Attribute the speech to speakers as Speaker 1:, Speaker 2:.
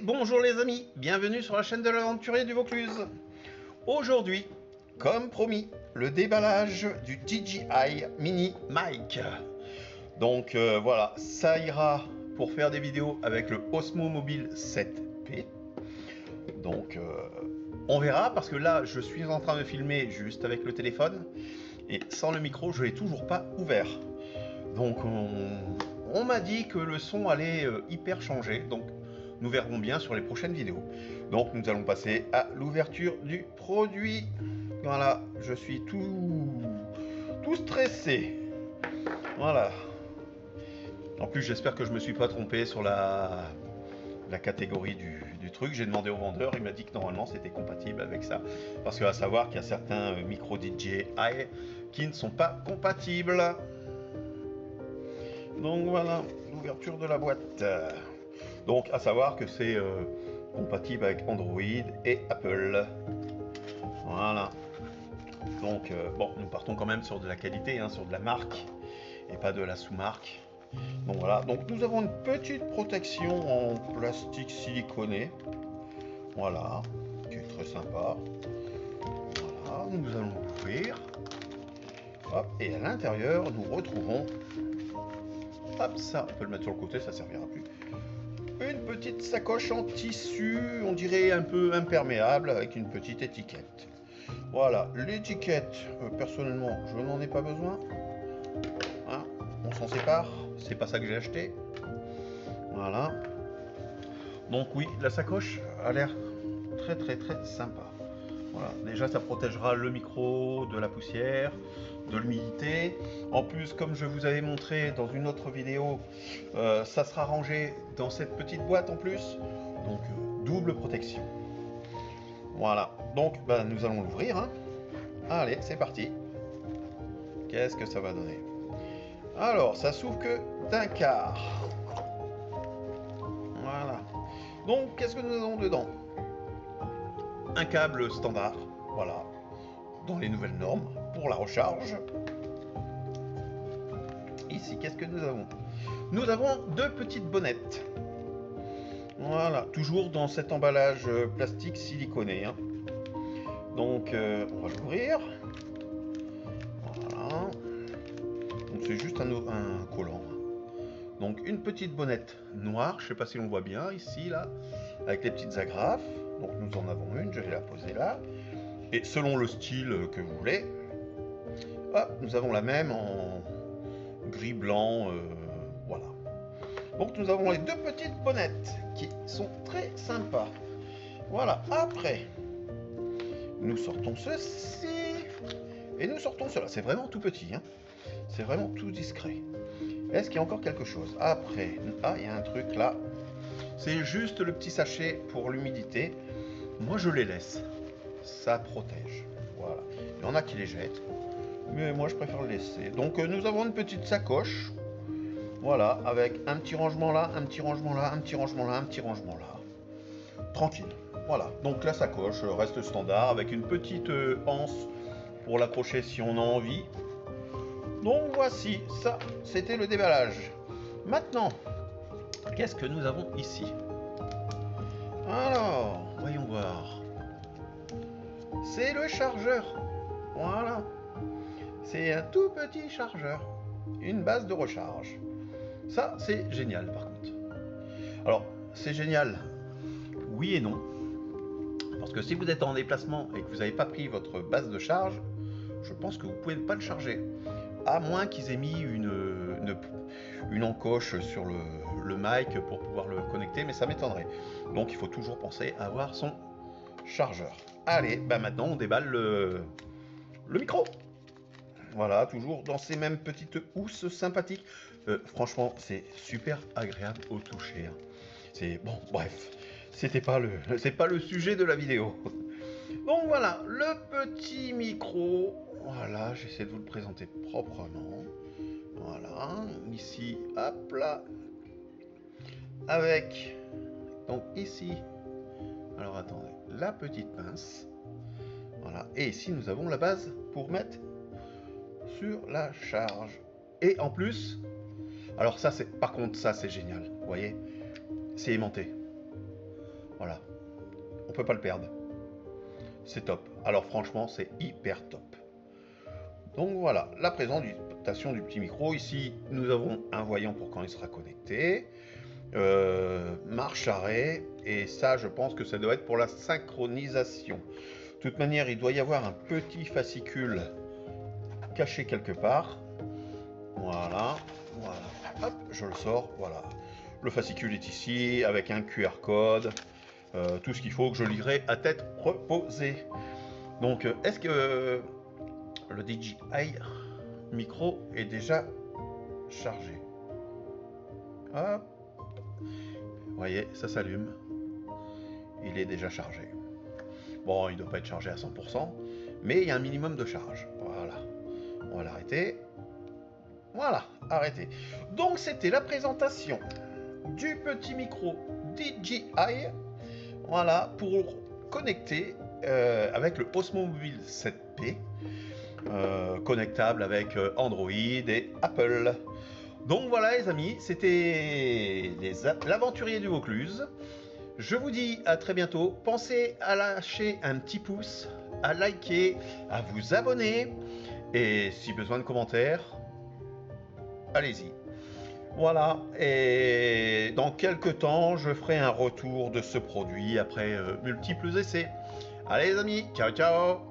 Speaker 1: bonjour les amis, bienvenue sur la chaîne de l'aventurier du Vaucluse. Aujourd'hui, comme promis, le déballage du DJI Mini Mic. Donc voilà, ça ira pour faire des vidéos avec le Osmo Mobile 7P. Donc on verra, parce que là je suis en train de filmer juste avec le téléphone et sans le micro je l'ai toujours pas ouvert. Donc on m'a dit que le son allait hyper changer, donc nous verrons bien sur les prochaines vidéos. Donc nous allons passer à l'ouverture du produit. Voilà, je suis tout stressé. Voilà. En plus j'espère que je me suis pas trompé sur la catégorie du truc. J'ai demandé au vendeur, il m'a dit que normalement c'était compatible avec ça. Parce qu'il va savoir qu'il y a certains micro DJI qui ne sont pas compatibles. Donc voilà, l'ouverture de la boîte. Donc à savoir que c'est compatible avec Android et Apple. Voilà. Donc bon, nous partons quand même sur de la qualité, hein, sur de la marque et pas de la sous-marque. Donc voilà, donc nous avons une petite protection en plastique siliconé. Voilà, qui est très sympa. Voilà, nous allons l'ouvrir. Hop, et à l'intérieur, nous retrouvons, hop, ça, on peut le mettre sur le côté, ça servira plus. Une petite sacoche en tissu, on dirait un peu imperméable, avec une petite étiquette. Voilà, l'étiquette, personnellement, je n'en ai pas besoin. Hein, on s'en sépare, c'est pas ça que j'ai acheté. Voilà. Donc oui, la sacoche a l'air très sympa. Voilà, déjà ça protégera le micro de la poussière, de l'humidité. En plus, comme je vous avais montré dans une autre vidéo, ça sera rangé dans cette petite boîte en plus. Donc double protection. Voilà, donc nous allons l'ouvrir. Hein. Allez, c'est parti. Qu'est-ce que ça va donner? Alors, ça s'ouvre que d'un quart. Voilà. Donc, qu'est-ce que nous avons dedans? Un câble standard, voilà, dans les nouvelles normes, pour la recharge. Ici, qu'est-ce que nous avons? Nous avons deux petites bonnettes. Voilà, toujours dans cet emballage plastique siliconé. Hein. Donc, on va l'ouvrir. Voilà. Donc, c'est juste un collant. Donc, une petite bonnette noire, je ne sais pas si on voit bien ici, là, avec les petites agrafes. Donc, nous en avons une, je vais la poser là. Et selon le style que vous voulez, hop, nous avons la même en gris blanc, voilà. Donc nous avons les deux petites bonnettes qui sont très sympas. Voilà, après, nous sortons ceci et nous sortons cela. C'est vraiment tout petit, hein. C'est vraiment tout discret. Est-ce qu'il y a encore quelque chose? Après, ah, il y a un truc là. C'est juste le petit sachet pour l'humidité. Moi, je les laisse. Ça protège. Voilà. Il y en a qui les jettent. Mais moi, je préfère le laisser. Donc, nous avons une petite sacoche. Voilà. Avec un petit rangement là, un petit rangement là, un petit rangement là, un petit rangement là. Tranquille. Voilà. Donc, la sacoche reste standard avec une petite anse pour l'accrocher si on a envie. Donc, voici. Ça, c'était le déballage. Maintenant, qu'est-ce que nous avons ici? Alors, voyons voir. C'est le chargeur. Voilà. C'est un tout petit chargeur. Une base de recharge. Ça, c'est génial par contre. Alors, c'est génial. Oui et non. Parce que si vous êtes en déplacement et que vous n'avez pas pris votre base de charge, je pense que vous ne pouvez pas le charger. À moins qu'ils aient mis une encoche sur le mic pour pouvoir le connecter, mais ça m'étonnerait. Donc il faut toujours penser à avoir son chargeur. Allez, maintenant on déballe le micro. Voilà, toujours dans ces mêmes petites housses sympathiques. Franchement, c'est super agréable au toucher. Hein. C'est bon, bref, c'est pas le sujet de la vidéo. Donc voilà, le petit micro. Voilà, j'essaie de vous le présenter proprement. Voilà, ici, hop là. Avec, donc ici, alors attendez, la petite pince. Voilà, et ici nous avons la base pour mettre sur la charge. Et en plus, alors ça c'est, par contre ça c'est génial, vous voyez, c'est aimanté. Voilà, on peut pas le perdre. C'est top. Alors franchement, c'est hyper top. Donc voilà, la présentation du petit micro. Ici, nous avons un voyant pour quand il sera connecté. Marche arrêt. Et ça, je pense que ça doit être pour la synchronisation. De toute manière, il doit y avoir un petit fascicule caché quelque part. Voilà, voilà. Hop, je le sors. Voilà. Le fascicule est ici avec un QR code. Tout ce qu'il faut que je lirai à tête reposée. Donc, est-ce que le DJI micro est déjà chargé? Hop. Vous voyez, ça s'allume. Il est déjà chargé. Bon, il ne doit pas être chargé à 100%, mais il y a un minimum de charge. Voilà. On va l'arrêter. Voilà, arrêté. Donc, c'était la présentation du petit micro DJI. Voilà, pour connecter avec le Osmo Mobile 7P. Connectable avec Android et Apple. Donc voilà les amis, c'était l'aventurier du Vaucluse. Je vous dis à très bientôt. Pensez à lâcher un petit pouce, à liker, à vous abonner. Et si besoin de commentaires, allez-y. Voilà, et dans quelques temps, je ferai un retour de ce produit après multiples essais. Allez les amis, ciao ciao!